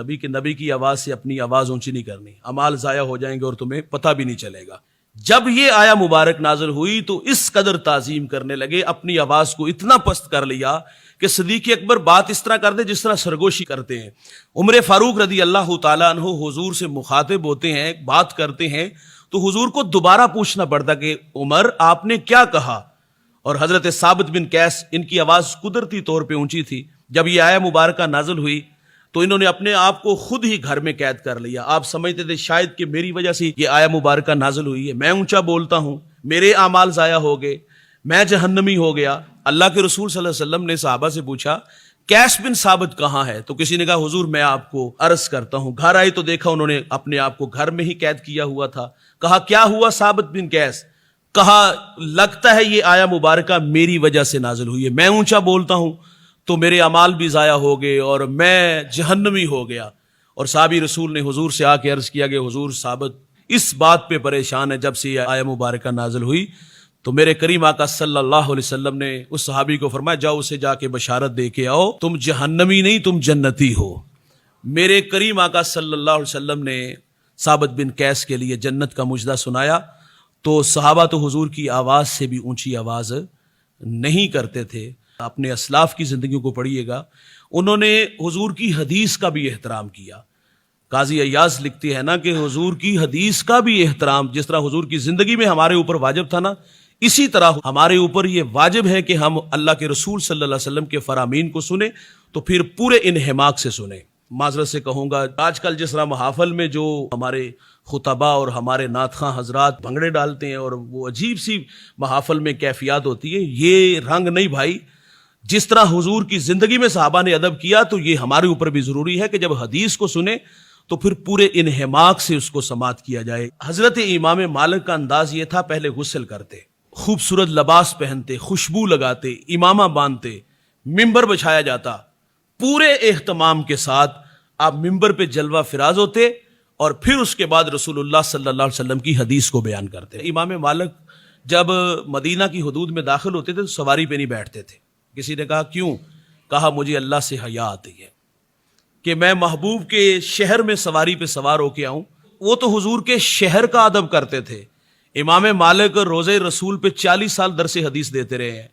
نبی کی آواز سے اپنی آواز اونچی نہیں کرنی، اعمال ضائع ہو جائیں گے اور تمہیں پتہ بھی نہیں چلے گا۔ جب یہ آیا مبارک نازل ہوئی تو اس قدر تعظیم کرنے لگے، اپنی آواز کو اتنا پست کر لیا کہ صدیق اکبر بات اس طرح کر دے جس طرح سرگوشی کرتے ہیں۔ عمر فاروق رضی اللہ تعالیٰ عنہ حضور سے مخاطب ہوتے ہیں، بات کرتے ہیں تو حضور کو دوبارہ پوچھنا پڑتا کہ عمر آپ نے کیا کہا؟ اور حضرت ثابت بن قیس، ان کی آواز قدرتی طور پہ اونچی تھی، جب یہ آیا مبارکہ نازل ہوئی تو انہوں نے اپنے آپ کو خود ہی گھر میں قید کر لیا۔ آپ سمجھتے تھے شاید کہ میری وجہ سے یہ آیا مبارکہ نازل ہوئی ہے، میں اونچا بولتا ہوں، میرے اعمال ضائع ہو گئے، میں جہنمی ہو گیا۔ اللہ کے رسول صلی اللہ علیہ وسلم نے صحابہ سے پوچھا قیس بن ثابت کہاں ہے؟ تو کسی نے کہا حضور میں آپ کو عرض کرتا ہوں۔ گھر آئے تو دیکھا انہوں نے اپنے آپ کو گھر میں ہی قید کیا ہوا تھا۔ کہا کیا ہوا ثابت بن قیس؟ کہا لگتا ہے یہ آیا مبارکہ میری وجہ سے نازل ہوئی ہے، میں اونچا بولتا ہوں تو میرے اعمال بھی ضائع ہو گئے اور میں جہنمی ہو گیا۔ اور صحابی رسول نے حضور سے آ کے عرض کیا کہ حضور ثابت اس بات پہ پریشان ہے، جب سے یہ آیا مبارکہ نازل ہوئی تو میرے کریم آقا صلی اللہ علیہ وسلم نے اس صحابی کو فرمایا جاؤ اسے جا کے بشارت دے کے آؤ، تم جہنمی نہیں تم جنتی ہو۔ میرے کریم آقا صلی اللہ علیہ وسلم نے ثابت بن قیس کے لیے جنت کا مجدہ سنایا تو صحابہ تو حضور کی آواز سے بھی اونچی آواز نہیں کرتے تھے۔ اپنے اسلاف کی زندگیوں کو پڑھیے گا، انہوں نے حضور کی حدیث کا بھی احترام کیا۔ قاضی ایاز لکھتے ہیں نا کہ حضور کی حدیث کا بھی احترام، جس طرح حضور کی زندگی میں ہمارے اوپر واجب تھا نا، اسی طرح ہمارے اوپر یہ واجب ہے کہ ہم اللہ کے رسول صلی اللہ علیہ وسلم کے فرامین کو سنیں تو پھر پورے انہماک سے سنیں۔ معذرت سے کہوں گا آج کل جس طرح محافل میں جو ہمارے خطبہ اور ہمارے نعت خواں حضرات بھنگڑے ڈالتے ہیں اور وہ عجیب سی محافل میں کیفیات ہوتی ہے، یہ رنگ نہیں بھائی۔ جس طرح حضور کی زندگی میں صحابہ نے ادب کیا تو یہ ہمارے اوپر بھی ضروری ہے کہ جب حدیث کو سنیں تو پھر پورے انہماک سے اس کو سماعت کیا جائے۔ حضرت امام مالک کا انداز یہ تھا، پہلے غسل کرتے، خوبصورت لباس پہنتے، خوشبو لگاتے، امامہ باندھتے، ممبر بچھایا جاتا، پورے اہتمام کے ساتھ آپ ممبر پہ جلوہ فراز ہوتے اور پھر اس کے بعد رسول اللہ صلی اللہ علیہ وسلم کی حدیث کو بیان کرتے۔ امام مالک جب مدینہ کی حدود میں داخل ہوتے تھے تو سواری پہ نہیں بیٹھتے تھے۔ کسی نے کہا کیوں؟ کہا مجھے اللہ سے حیا آتی ہے کہ میں محبوب کے شہر میں سواری پہ سوار ہو کے آؤں۔ وہ تو حضور کے شہر کا ادب کرتے تھے۔ امام مالک روزے رسول پہ 40 سال درس حدیث دیتے رہے ہیں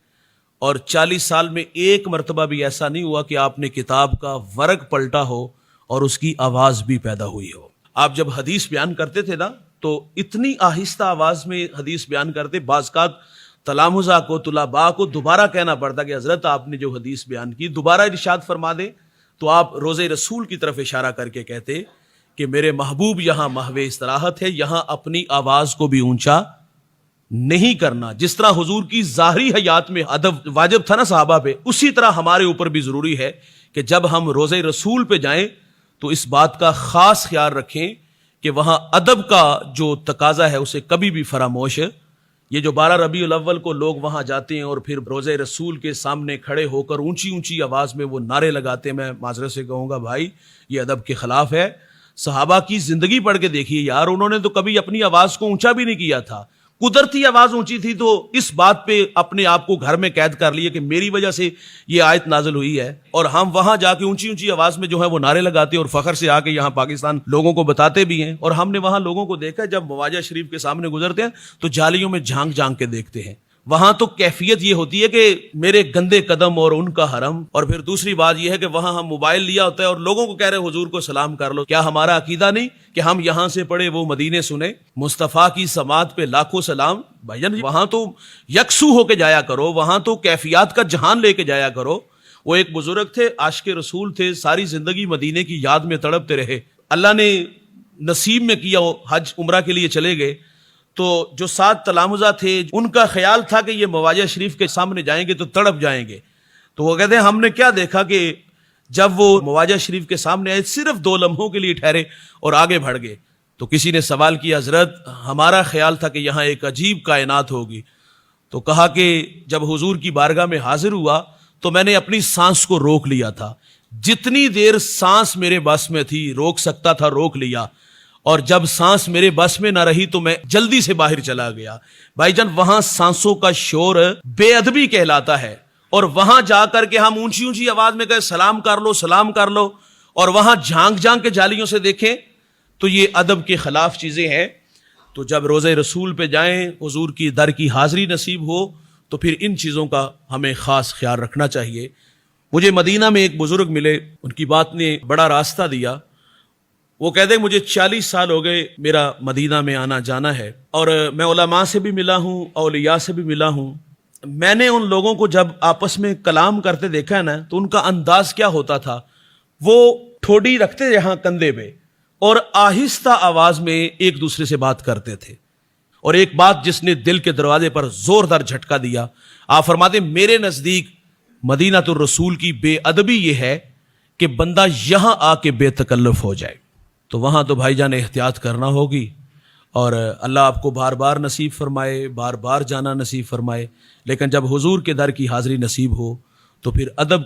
اور 40 سال میں ایک مرتبہ بھی ایسا نہیں ہوا کہ آپ نے کتاب کا ورق پلٹا ہو اور اس کی آواز بھی پیدا ہوئی ہو۔ آپ جب حدیث بیان کرتے تھے نا تو اتنی آہستہ آواز میں حدیث بیان کرتے، بعض اوقات تلامذہ کو طلباء کو دوبارہ کہنا پڑتا کہ حضرت آپ نے جو حدیث بیان کی دوبارہ ارشاد فرما دیں، تو آپ روزے رسول کی طرف اشارہ کر کے کہتے کہ میرے محبوب یہاں محو استراحت ہے، یہاں اپنی آواز کو بھی اونچا نہیں کرنا۔ جس طرح حضور کی ظاہری حیات میں ادب واجب تھا نا صحابہ پہ، اسی طرح ہمارے اوپر بھی ضروری ہے کہ جب ہم روزے رسول پہ جائیں تو اس بات کا خاص خیال رکھیں کہ وہاں ادب کا جو تقاضا ہے اسے کبھی بھی فراموش۔ یہ جو 12 ربیع الاول کو لوگ وہاں جاتے ہیں اور پھر روزے رسول کے سامنے کھڑے ہو کر اونچی اونچی آواز میں وہ نعرے لگاتے ہیں، میں معذرت سے کہوں گا بھائی یہ ادب کے خلاف ہے۔ صحابہ کی زندگی پڑھ کے دیکھیے یار، انہوں نے تو کبھی اپنی آواز کو اونچا بھی نہیں کیا تھا، قدرتی آواز اونچی تھی تو اس بات پہ اپنے آپ کو گھر میں قید کر لیا کہ میری وجہ سے یہ آیت نازل ہوئی ہے، اور ہم وہاں جا کے اونچی اونچی آواز میں جو ہے وہ نعرے لگاتے اور فخر سے آ کے یہاں پاکستان لوگوں کو بتاتے بھی ہیں۔ اور ہم نے وہاں لوگوں کو دیکھا جب مواجہ شریف کے سامنے گزرتے ہیں تو جالیوں میں جھانک جھانک کے دیکھتے ہیں۔ وہاں تو کیفیت یہ ہوتی ہے کہ میرے گندے قدم اور ان کا حرم، اور پھر دوسری بات یہ ہے کہ وہاں ہم موبائل لیا ہوتا ہے اور لوگوں کو کہہ رہے حضور کو سلام کر لو۔ کیا ہمارا عقیدہ نہیں کہ ہم یہاں سے پڑھے وہ مدینے سنے؟ مصطفیٰ کی سماعت پہ لاکھوں سلام۔ بھائی جان وہاں تو یکسو ہو کے جایا کرو، وہاں تو کیفیات کا جہان لے کے جایا کرو۔ وہ ایک بزرگ تھے، عاشق رسول تھے، ساری زندگی مدینے کی یاد میں تڑپتے رہے۔ اللہ نے نصیب میں کیا، حج عمرہ کے لیے چلے گئے تو جو 7 تلامذہ تھے ان کا خیال تھا کہ یہ مواجہ شریف کے سامنے جائیں گے تو تڑپ جائیں گے۔ تو وہ کہتے ہیں ہم نے کیا دیکھا کہ جب وہ مواجہ شریف کے سامنے آئے صرف 2 لمحوں کے لیے ٹھہرے اور آگے بڑھ گئے۔ تو کسی نے سوال کیا حضرت ہمارا خیال تھا کہ یہاں ایک عجیب کائنات ہوگی۔ تو کہا کہ جب حضور کی بارگاہ میں حاضر ہوا تو میں نے اپنی سانس کو روک لیا تھا، جتنی دیر سانس میرے بس میں تھی روک سکتا تھا روک لیا، اور جب سانس میرے بس میں نہ رہی تو میں جلدی سے باہر چلا گیا۔ بھائی جان وہاں سانسوں کا شور بے ادبی کہلاتا ہے، اور وہاں جا کر کے ہم اونچی اونچی آواز میں کہے سلام کر لو سلام کر لو، اور وہاں جھانک جھانک کے جالیوں سے دیکھیں تو یہ ادب کے خلاف چیزیں ہیں. تو جب روضہ رسول پہ جائیں، حضور کی در کی حاضری نصیب ہو، تو پھر ان چیزوں کا ہمیں خاص خیال رکھنا چاہیے. مجھے مدینہ میں ایک بزرگ ملے، ان کی بات نے بڑا راستہ دیا. وہ کہتے ہیں مجھے 40 سال ہو گئے میرا مدینہ میں آنا جانا ہے، اور میں علماء سے بھی ملا ہوں، اولیاء سے بھی ملا ہوں. میں نے ان لوگوں کو جب آپس میں کلام کرتے دیکھا ہے نا، تو ان کا انداز کیا ہوتا تھا، وہ ٹھوڑی رکھتے یہاں کندھے پہ اور آہستہ آواز میں ایک دوسرے سے بات کرتے تھے. اور ایک بات جس نے دل کے دروازے پر زوردار جھٹکا دیا، آپ فرماتے میرے نزدیک مدینہ الرسول کی بے ادبی یہ ہے کہ بندہ یہاں آ کے بے تکلف ہو جائے. تو وہاں تو بھائی جان احتیاط کرنا ہوگی، اور اللہ آپ کو بار بار نصیب فرمائے، بار بار جانا نصیب فرمائے. لیکن جب حضور کے در کی حاضری نصیب ہو تو پھر ادب